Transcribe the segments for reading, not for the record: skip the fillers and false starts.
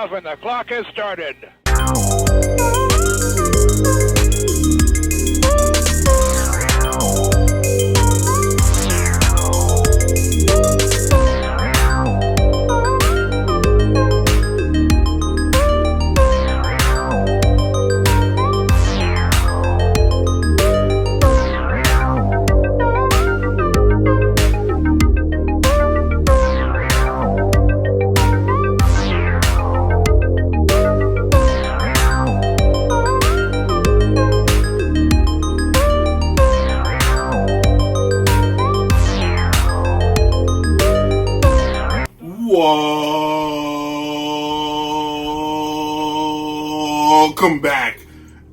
off and the clock has started. Welcome back,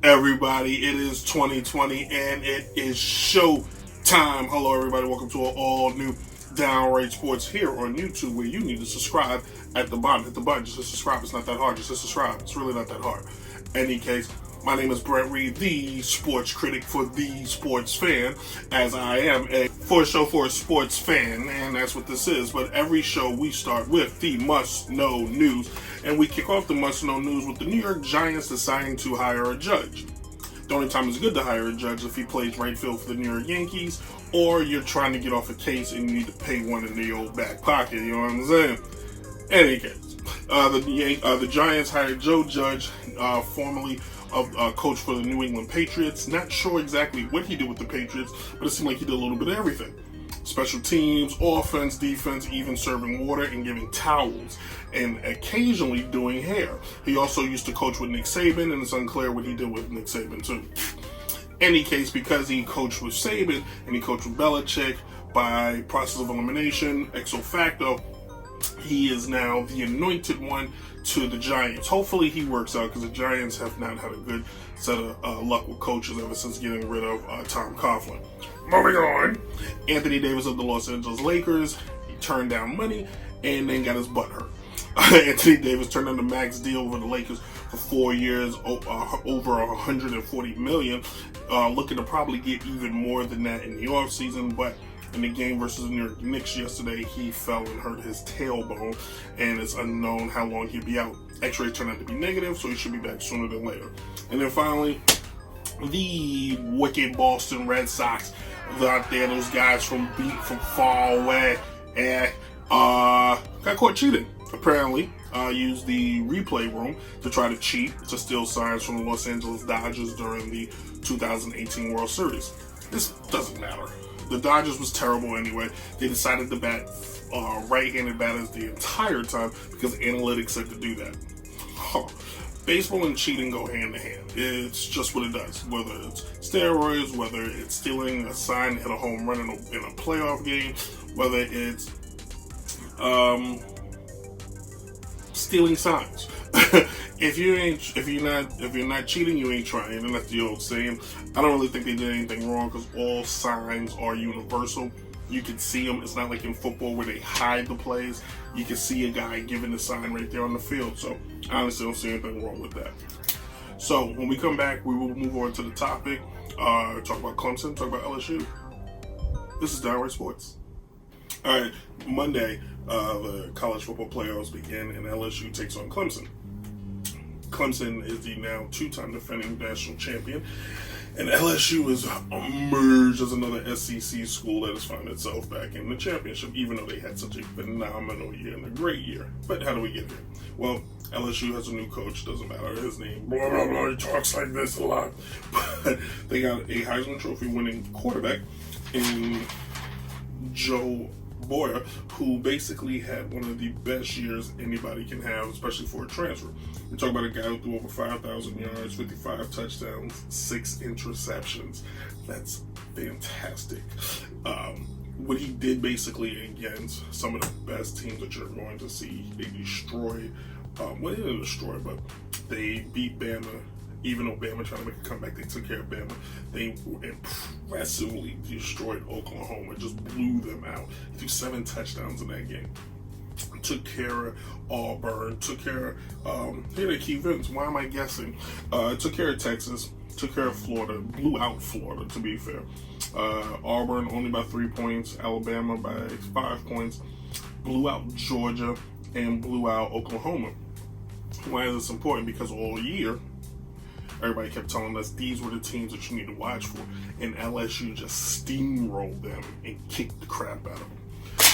everybody. It is 2020 and it is show time. Hello, everybody. Welcome to an all new Downright Sports here on YouTube, where you need to subscribe at the bottom. Hit the button. Just hit subscribe. It's not that hard. Just hit subscribe. It's really not that hard. Any case, my name is Brent Reed, the sports critic for the sports fan, as I am a show for a sports fan, and that's what this is. But every show we start with the must-know news, and we kick off the must-know news with the New York Giants deciding to hire a judge. The only time it's good to hire a judge if he plays right field for the New York Yankees, or you're trying to get off a case and you need to pay one in the old back pocket, you know what I'm saying? Any case, the Giants hired Joe Judge, formerly of coach for the New England Patriots. Not sure exactly what he did with the Patriots, but it seemed like he did a little bit of everything. Special teams, offense, defense, even serving water and giving towels, and occasionally doing hair. He also used to coach with Nick Saban, and it's unclear what he did with Nick Saban too. Any case, because he coached with Saban and he coached with Belichick by process of elimination, ex facto, he is now the anointed one to the Giants. Hopefully he works out, because the Giants have not had a good set of luck with coaches ever since getting rid of Tom Coughlin. Moving on, Anthony Davis of the Los Angeles Lakers, he turned down money and then got his butt hurt. Anthony Davis turned down the max deal with the Lakers for 4 years, over $140 million, looking to probably get even more than that in the offseason, but in the game versus the New York Knicks yesterday, he fell and hurt his tailbone, and it's unknown how long he'll be out. X-rays turned out to be negative, so he should be back sooner than later. And then finally, the wicked Boston Red Sox, out there, those guys from far away, and got caught cheating. Apparently, used the replay room to try to cheat to steal signs from the Los Angeles Dodgers during the 2018 World Series. This doesn't matter. The Dodgers was terrible anyway. They decided to bat right-handed batters the entire time because analytics said to do that. Baseball and cheating go hand in hand. It's just what it does. Whether it's steroids, whether it's stealing a sign to hit a home run in a playoff game, whether it's stealing signs. If you're not cheating, you ain't trying, and that's the old saying. I don't really think they did anything wrong, because all signs are universal. You can see them. It's not like in football where they hide the plays. You can see a guy giving the sign right there on the field. So I honestly don't see anything wrong with that. So when we come back, we will move on to the topic. Talk about Clemson. Talk about LSU. This is Downright Sports. All right, Monday, the college football playoffs begin, and LSU takes on Clemson. Clemson is the now two-time defending national champion, and LSU is emerged as another SEC school that has found itself back in the championship, even though they had such a phenomenal year and a great year. But how do we get here? Well, LSU has a new coach, doesn't matter his name, blah, blah, blah, he talks like this a lot. But they got a Heisman Trophy winning quarterback in Joe Boyer, who basically had one of the best years anybody can have, especially for a transfer. We're talking about a guy who threw over 5,000 yards, 55 touchdowns, 6 interceptions. That's fantastic. What he did basically against some of the best teams that you're going to see, they destroyed, well, they didn't destroy, but they beat Bama. Even though Bama tried to make a comeback, they took care of Bama. They impressively destroyed Oklahoma, just blew them out. He threw 7 touchdowns in that game. Took care of Auburn, took care of, here are the key events, why am I guessing? Took care of Texas, took care of Florida, blew out Florida, to be fair. Auburn only by 3 points, Alabama by 5 points, blew out Georgia, and blew out Oklahoma. Why is this important? Because all year, everybody kept telling us these were the teams that you need to watch for, and LSU just steamrolled them and kicked the crap out of them.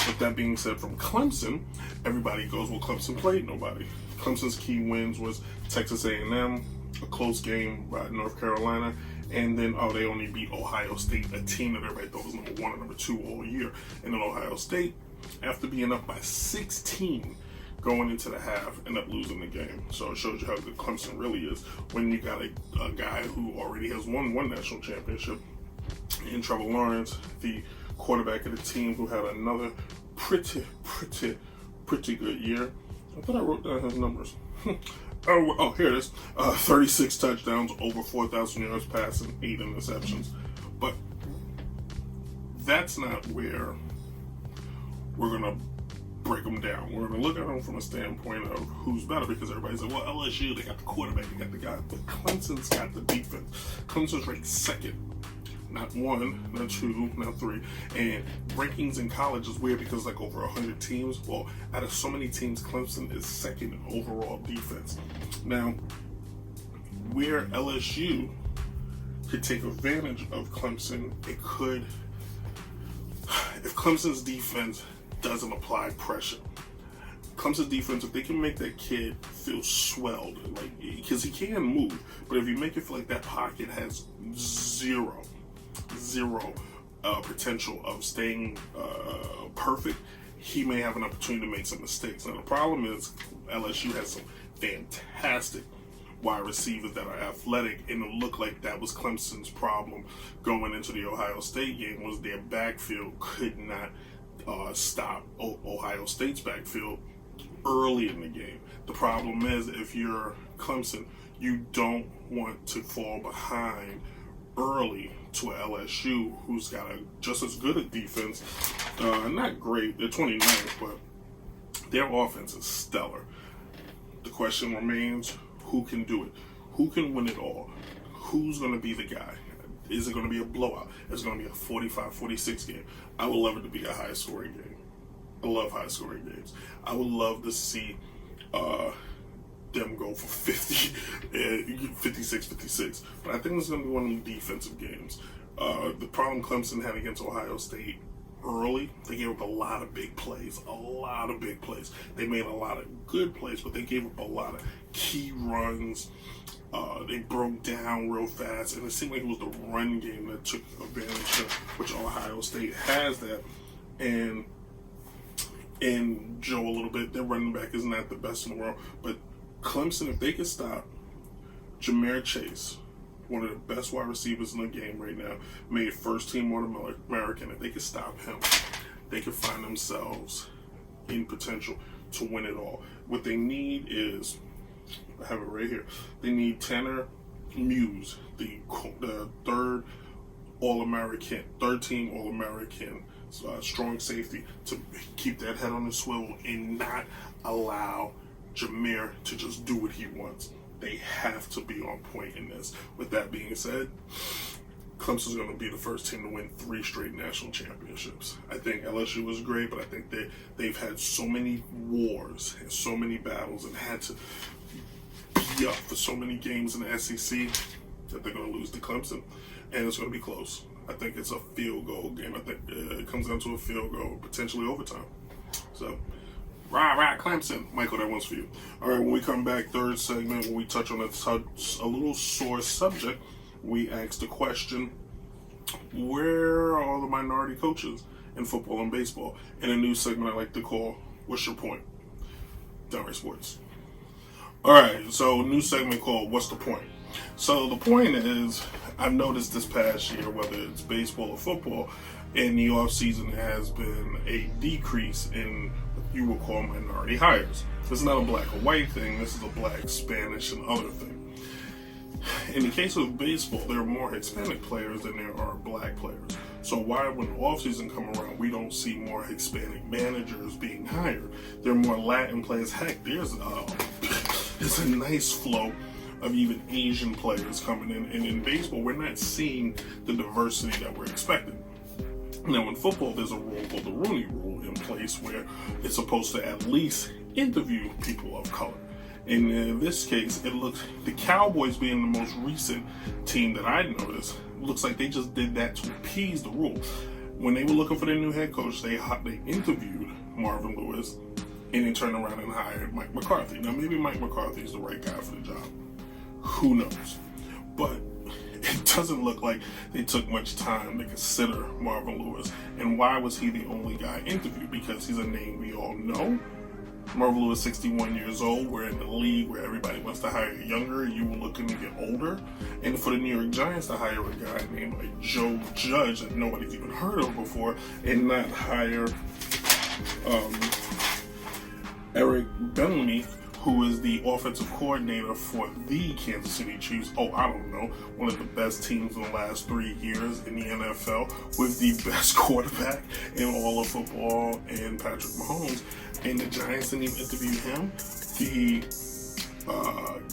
With that being said, from Clemson, everybody goes, well, Clemson played nobody. Clemson's key wins was Texas A&M, a close game by North Carolina, and then, they only beat Ohio State, a team that everybody thought was number 1 and number 2 all year. And then Ohio State, after being up by 16 going into the half, ended up losing the game. So it shows you how good Clemson really is when you got a guy who already has won one national championship in Trevor Lawrence, the quarterback of the team, who had another pretty good year. I thought I wrote down his numbers. Here it is. 36 touchdowns, over 4,000 yards passing, 8 interceptions. But that's not where we're going to break them down. We're going to look at them from a standpoint of who's better, because everybody's like, well, LSU, they got the quarterback, they got the guy. But Clemson's got the defense. Clemson's ranked second. Not 1, not 2, not 3. And rankings in college is weird because like over 100 teams. Well, out of so many teams, Clemson is second in overall defense. Now, where LSU could take advantage of Clemson, it could, if Clemson's defense doesn't apply pressure. Clemson's defense, if they can make that kid feel swelled, like, because he can move, but if you make it feel like that pocket has zero potential of staying perfect, he may have an opportunity to make some mistakes. Now, the problem is LSU has some fantastic wide receivers that are athletic, and it looked like that was Clemson's problem going into the Ohio State game, was their backfield could not stop Ohio State's backfield early in the game. The problem is, if you're Clemson, you don't want to fall behind early to a LSU who's got just as good a defense. Not great, they're 29th, but their offense is stellar. The question remains, who can do it? Who can win it all? Who's going to be the guy? Is it going to be a blowout? Is it going to be a 45-46 game? I would love it to be a high-scoring game. I love high-scoring games. I would love to see them go for 56-56. But I think it's going to be one of the defensive games. The problem Clemson had against Ohio State early, they gave up a lot of big plays. They made a lot of good plays, but they gave up a lot of key runs. They broke down real fast, and it seemed like it was the run game that took advantage of, which Ohio State has that. And Joe, a little bit, their running back is not the best in the world, but Clemson, if they could stop Ja'Marr Chase, one of the best wide receivers in the game right now, made first team All-American, if they could stop him, they could find themselves in potential to win it all. What they need is, I have it right here, they need Tanner Muse, the third team All-American, strong safety, to keep that head on the swivel and not allow Ja'Marr to just do what he wants. They have to be on point in this. With that being said, Clemson's going to be the first team to win 3 straight national championships. I think LSU was great, but I think they've had so many wars and so many battles and had to be up for so many games in the SEC that they're going to lose to Clemson, and it's going to be close. I think it's a field goal game. I think it comes down to a field goal, potentially overtime. So, right, Clemson. Michael, that one's for you. All right, when we come back, third segment, when we touch on a little sore subject, we ask the question, where are all the minority coaches in football and baseball? In a new segment I like to call, What's Your Point? Downright Sports. All right, so new segment called What's the Point? So the point is, I've noticed this past year, whether it's baseball or football, in the offseason has been a decrease in what you would call minority hires. This is not a black or white thing. This is a black, Spanish, and other thing. In the case of baseball, there are more Hispanic players than there are black players. So why, when the offseason come around, we don't see more Hispanic managers being hired? There are more Latin players. Heck, there's a nice flow of even Asian players coming in. And in baseball, we're not seeing the diversity that we're expecting. Now, in football, there's a rule called the Rooney Rule in place where it's supposed to at least interview people of color. In this case, it looks, the Cowboys being the most recent team that I noticed, looks like they just did that to appease the rule. When they were looking for their new head coach, they interviewed Marvin Lewis, and then turned around and hired Mike McCarthy. Now, maybe Mike McCarthy is the right guy for the job. Who knows? But it doesn't look like they took much time to consider Marvin Lewis. And why was he the only guy interviewed? Because he's a name we all know. Marvin Lewis, 61 years old. We're in the league where everybody wants to hire younger. You were looking to get older. And for the New York Giants to hire a guy named like Joe Judge that nobody's even heard of before, and not hire Eric Bieniemy, who is the offensive coordinator for the Kansas City Chiefs. Oh, I don't know, one of the best teams in the last 3 years in the NFL, with the best quarterback in all of football, and Patrick Mahomes. And the Giants didn't even interview him. The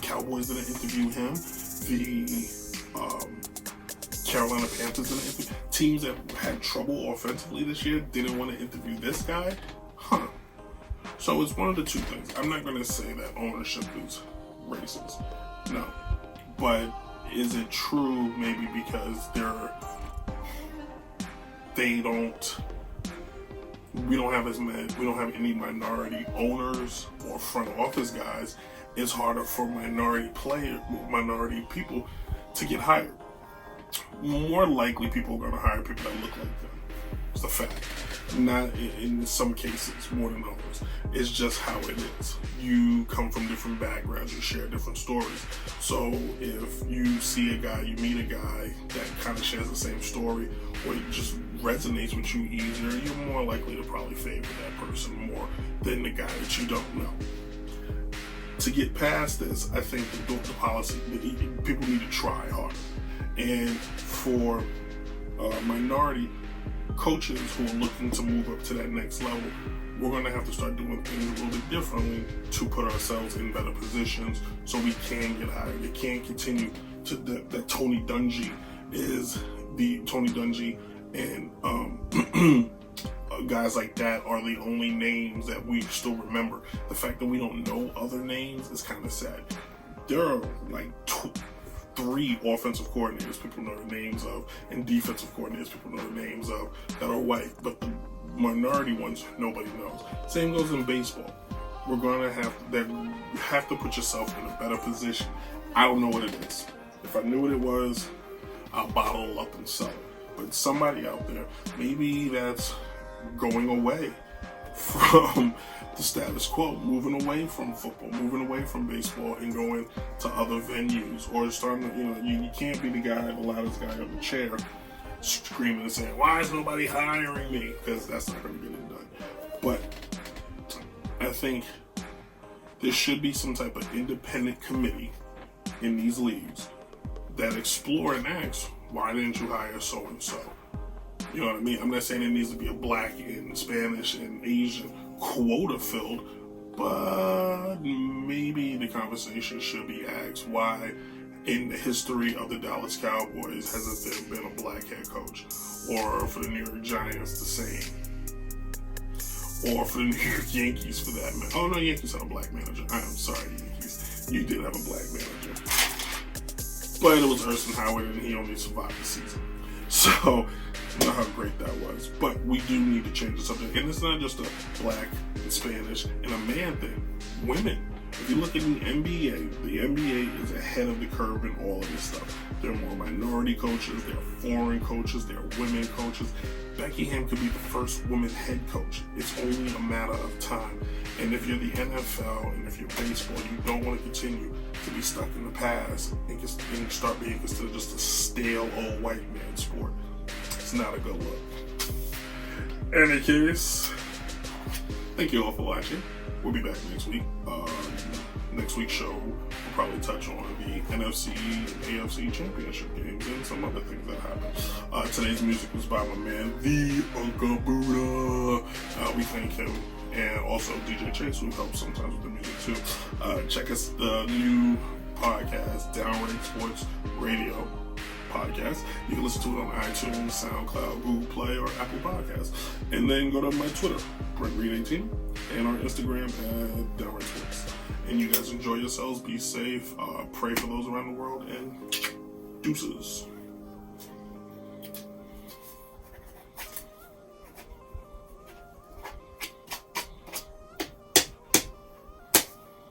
Cowboys didn't interview him. The Carolina Panthers didn't interview. Teams that had trouble offensively this year didn't want to interview this guy. Huh. So it's one of the two things. I'm not going to say that ownership is racist. No. But is it true maybe because we don't have any minority owners or front office guys? It's harder for minority people to get hired. More likely people are going to hire people that look like them. It's a fact. Not in some cases, more than others. It's just how it is. You come from different backgrounds, you share different stories. So if you see a guy, you meet a guy that kind of shares the same story, or it just resonates with you easier, you're more likely to probably favor that person more than the guy that you don't know. To get past this, I think the policy, people need to try harder. And for minority coaches who are looking to move up to that next level, we're going to have to start doing things a little bit differently to put ourselves in better positions so we can get hired. It can't continue to that Tony Dungy and guys like that are the only names that we still remember. The fact that we don't know other names is kind of sad. There are like 3 offensive coordinators people know the names of, and defensive coordinators people know the names of, that are white, but the minority ones nobody knows. Same goes in baseball. We're gonna have to put yourself in a better position. I don't know what it is. If I knew what it was, I'll bottle it up and sell it. But somebody out there, maybe that's going away from the status quo, moving away from football, moving away from baseball, and going to other venues, or starting to, you can't be the guy, the loudest guy on the chair, screaming and saying, "Why is nobody hiring me?" Because that's not going to get it done. But I think there should be some type of independent committee in these leagues that explore and ask, why didn't you hire so and so? You know what I mean? I'm not saying it needs to be a black and Spanish and Asian quota filled, but maybe the conversation should be asked, why in the history of the Dallas Cowboys hasn't there been a black head coach? Or for the New York Giants, the same. Or for the New York Yankees, for that matter. Oh no, Yankees had a black manager. I am sorry, Yankees. You did have a black manager. But it was Urson Howard, and he only survived the season. So, you know how great that was. But we do need to change the subject. And it's not just a black and Spanish and a man thing. Women. If you look at the NBA is ahead of the curve in all of this stuff. There are more minority coaches, there are foreign coaches, there are women coaches. Becky Hamm could be the first woman head coach. It's only a matter of time. And if you're the NFL and if you're baseball, you don't want to continue to be stuck in the past and start being considered just a stale old white man sport. It's not a good look. In any case, thank you all for watching. We'll be back next week. Next week's show will probably touch on the NFC and AFC championship games and some other things that happened. Today's music was by my man, the Uncle Buddha. We thank him. And also DJ Chase, who helps sometimes with the music too. Check us the new podcast, Downright Sports Radio podcast. You can listen to it on iTunes, SoundCloud, Google Play, or Apple Podcasts. And then go to my Twitter, Brent Reed 18, and our Instagram at Downright Sports. And you guys enjoy yourselves. Be safe. Pray for those around the world. And deuces.